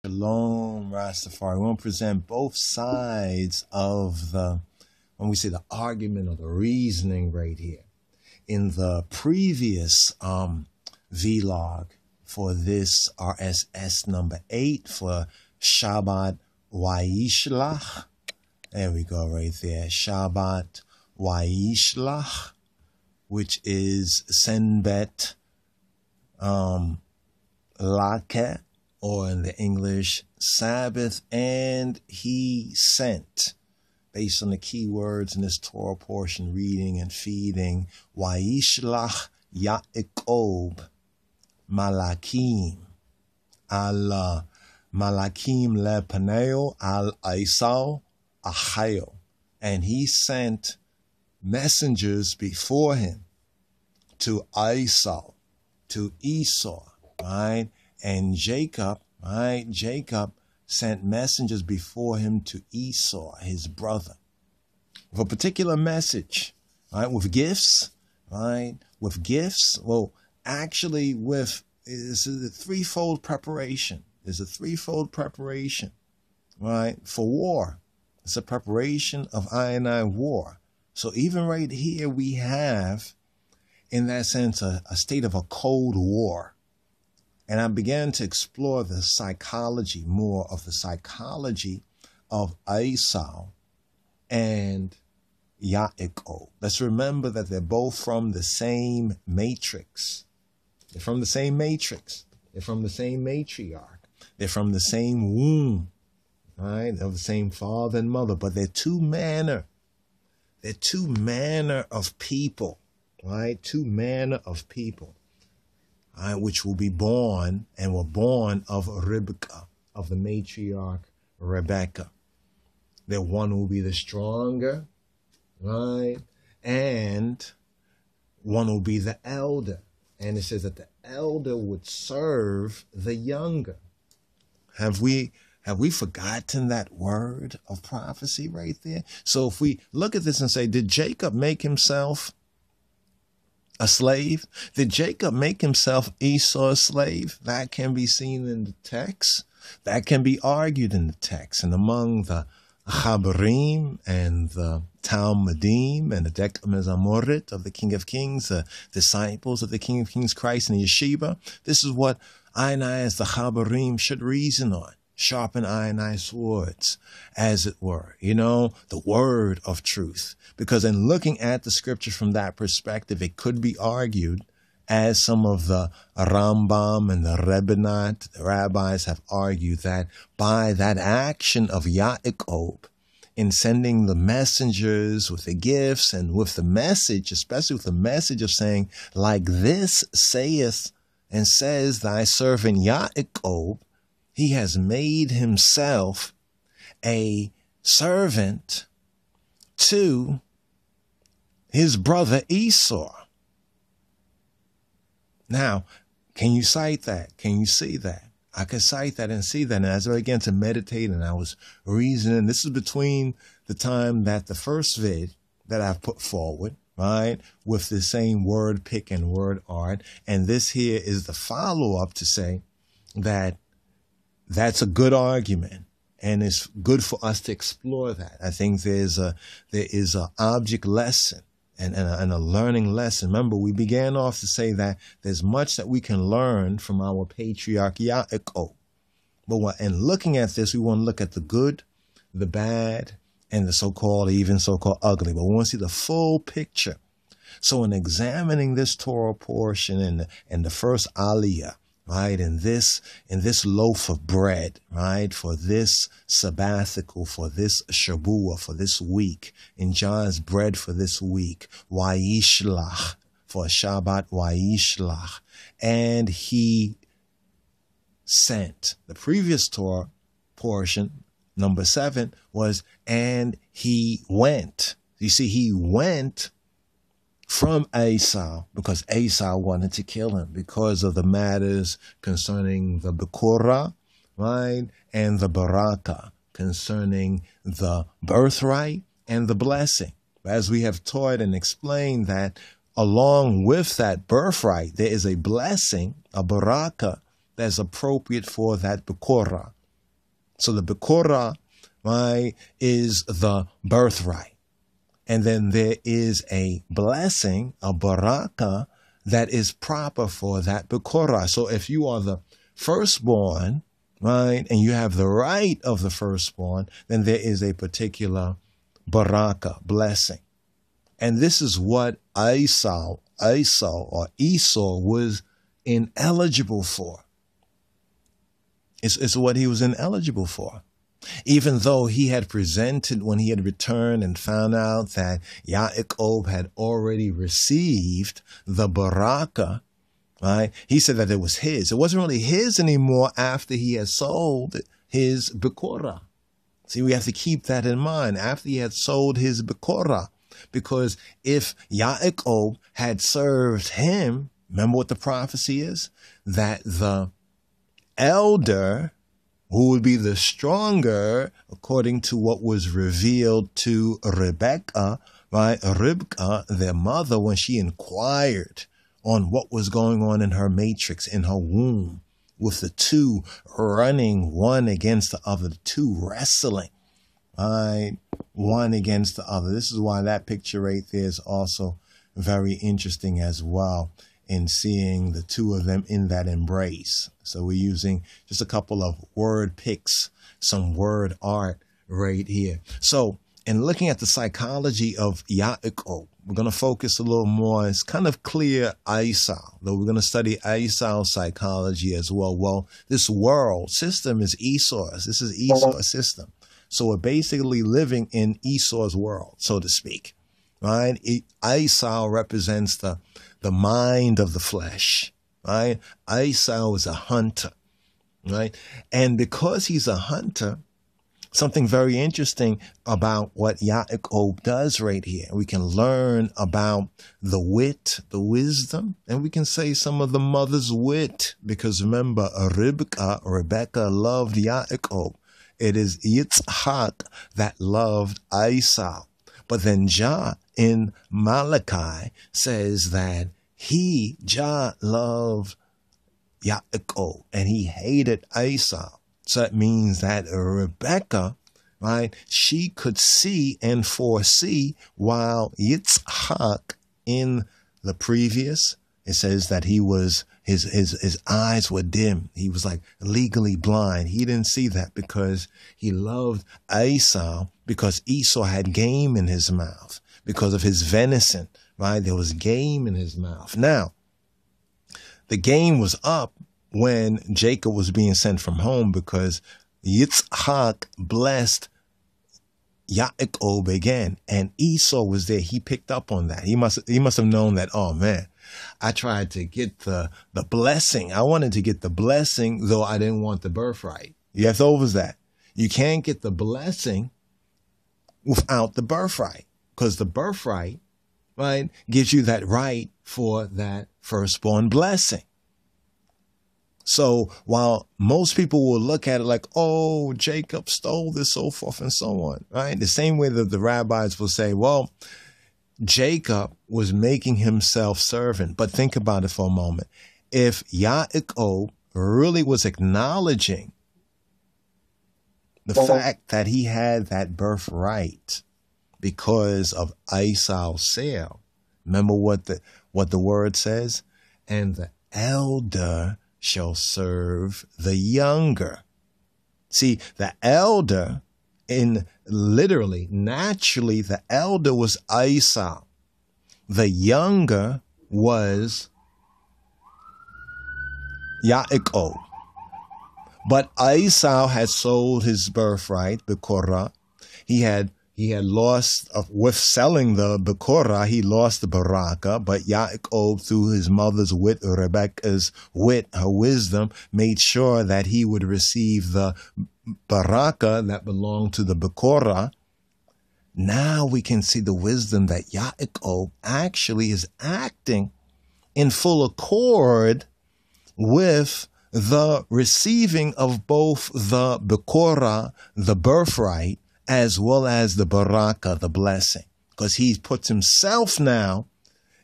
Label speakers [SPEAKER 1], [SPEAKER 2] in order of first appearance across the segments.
[SPEAKER 1] Shalom, Rastafari. We want to present both sides of when we say the argument or the reasoning right here. In the previous vlog for this RSS number 8 for Shabbat Vayishlach. There we go right there. Shabbat Vayishlach, which is Senbet Lake, or in the English, Sabbath, and he sent, based on the key words in this Torah portion, reading and feeding, Vayishlach Yaakov Malakim al Malakim lepaneo al Esau achayo, and he sent messengers before him to Esau, to Esau, right? And Jacob, right? Jacob sent messengers before him to Esau, his brother, with a particular message, right? With gifts, right? With gifts. Well, actually, this is a threefold preparation. There's a threefold preparation, right? For war. It's a preparation of I war. So even right here, we have, in that sense, a state of a Cold War. And I began to explore the psychology, more of the psychology of Esau and Yaakov. Let's remember that they're both from the same matrix. They're from the same matrix. They're from the same matriarch. They're from the same womb, right? Of the same father and mother, but they're two manner. They're two manner of people, right? Two manner of people. Which will be born and were born of Rebekah, of the matriarch Rebekah. The one will be the stronger, right? And one will be the elder. And it says that the elder would serve the younger. Have we forgotten that word of prophecy right there? So if we look at this and say, did Jacob make himself a slave? Did Jacob make himself Esau a slave? That can be seen in the text. That can be argued in the text. And among the Chabarim and the Talmudim and the Declamas Amorit of the King of Kings, the disciples of the King of Kings Christ in Yeshiva, this is what I as the Chabarim should reason on. Sharpen I swords, as it were, the word of truth. Because in looking at the scripture from that perspective, it could be argued, as some of the Rambam and the Rebinat, the rabbis, have argued, that by that action of Yaakov in sending the messengers with the gifts and with the message, especially with the message of saying, like this saith and says thy servant Yaakov, he has made himself a servant to his brother Esau. Now, can you cite that? Can you see that? I could cite that and see that. And as I began to meditate and I was reasoning, this is between the time that the first vid that I've put forward, right, with the same word pick and word art. And this here is the follow-up to say that that's a good argument, and it's good for us to explore that. I think there is a object lesson and a learning lesson. Remember, we began off to say that there's much that we can learn from our patriarch Yaakov. But in looking at this, we want to look at the good, the bad, and the so-called ugly. But we want to see the full picture. So in examining this Torah portion and the first aliyah, right, in this loaf of bread, right, for this sabbatical, for this Shabuah, for this week, in John's bread for this week, Vayishlach, for Shabbat Vayishlach, and he sent. The previous Torah portion, number 7, was, and he went. You see, he went from Esau, because Esau wanted to kill him because of the matters concerning the Bekorah, right, and the Baraka, concerning the birthright and the blessing. As we have taught and explained that along with that birthright, there is a blessing, a Baraka, that's appropriate for that Bekorah, So the Bekora, right, is the birthright. And then there is a blessing, a baraka, that is proper for that Bekora. So if you are the firstborn, right, and you have the right of the firstborn, then there is a particular baraka, blessing. And this is what Esau was ineligible for. It's what he was ineligible for. Even though he had presented when he had returned and found out that Yaakov had already received the baraka, right? He said that it was his. It wasn't really his anymore after he had sold his Bekora. See, we have to keep that in mind after he had sold his Bekora. Because if Yaakov had served him, remember what the prophecy is? That the elder, who would be the stronger, according to what was revealed to Rebekah, right? Ribkah, their mother, when she inquired on what was going on in her matrix, in her womb, with the two running one against the other, the two wrestling, right? One against the other. This is why that picture right there is also very interesting as well, in seeing the two of them in that embrace. So we're using just a couple of word pics, some word art right here. So in looking at the psychology of Yaakov, we're going to focus a little more. It's kind of clear Esau, though we're going to study Esau's psychology as well. Well, this world system is Esau's. This is Esau's system. So we're basically living in Esau's world, so to speak, right? Esau represents the mind of the flesh, right? Esau is a hunter, right? And because he's a hunter, something very interesting about what Yaakov does right here. We can learn about the wit, the wisdom, and we can say some of the mother's wit, because remember, Rebekah loved Yaakov. It is Yitzhak that loved Esau. But then Jah in Malachi says that Jah loved Yaakov and he hated Esau. So that means that Rebekah, right, she could see and foresee, while Yitzhak in the previous, it says that he was, his eyes were dim. He was like legally blind. He didn't see that because he loved Esau, because Esau had game in his mouth, because of his venison, right? There was game in his mouth. Now, the game was up when Jacob was being sent from home, because Yitzhak blessed Yaakov again, and Esau was there. He picked up on that. He must have known that, oh man, I tried to get the blessing. I wanted to get the blessing, though I didn't want the birthright. You have to over that. You can't get the blessing without the birthright, because the birthright, right, gives you that right for that firstborn blessing. So while most people will look at it like, oh, Jacob stole this, so forth and so on, right? The same way that the rabbis will say, well, Jacob was making himself servant. But think about it for a moment. If Yaakov really was acknowledging the fact that he had that birthright because of Esau's sale, remember what the word says? And the elder shall serve the younger. See, the elder, naturally, the elder was Esau. The younger was Yaakov. But Esau had sold his birthright, Bekorah. He had lost, with selling the Bekorah, he lost the Baraka, but Yaakov, through his mother's wit, Rebekah's wit, her wisdom, made sure that he would receive the Baraka that belonged to the Bekorah. Now we can see the wisdom that Yaakov actually is acting in full accord with the receiving of both the Bekorah, the birthright, as well as the baraka, the blessing, because he puts himself now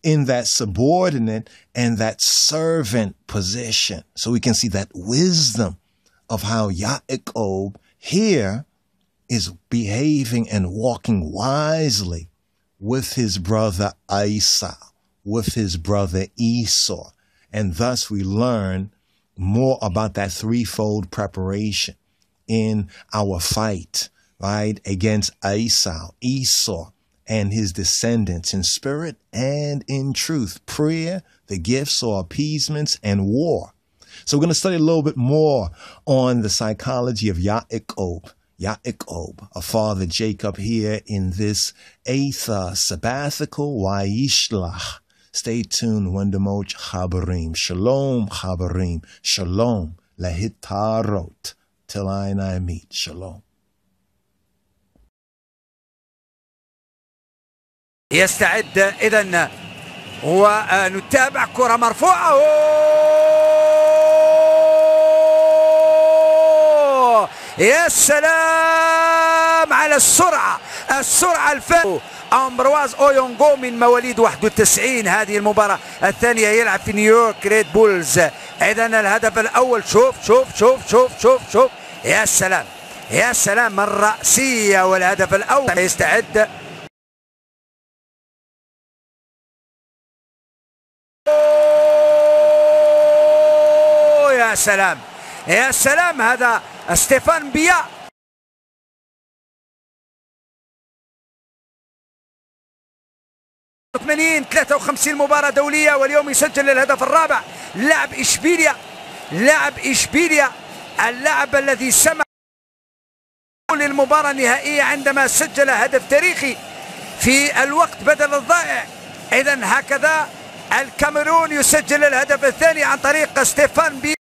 [SPEAKER 1] in that subordinate and that servant position. So we can see that wisdom of how Yaakov here is behaving and walking wisely with his brother Esau, with his brother Esau. And thus we learn more about that threefold preparation in our fight, right, against Esau, and his descendants in spirit and in truth, prayer, the gifts or appeasements, and war. So we're going to study a little bit more on the psychology of Yaakov, a father Jacob, here in this 8th sabbatical, Vayishlach. Stay tuned, Wendemoch Chabarim. Shalom, Chabarim. Shalom, Lahitarot. Till I and I meet. Shalom.
[SPEAKER 2] يستعد إذن ونتابع كرة مرفوعة. يا سلام على السرعة الفائقة. أمبرواز أويونغو من مواليد 91. هذه المباراة الثانية يلعب في نيويورك ريد بولز. إذن الهدف الأول، شوف يا سلام يا سلام من رأسية، والهدف الأول يستعد. يا سلام يا سلام، هذا ستيفان بيا. 53 مباراة دولية، واليوم يسجل الهدف الرابع. لاعب إشبيليا اللاعب الذي سمح للمباراة النهائية عندما سجل هدف تاريخي في الوقت بدل الضائع. إذن هكذا الكاميرون يسجل الهدف الثاني عن طريق ستيفان بيا.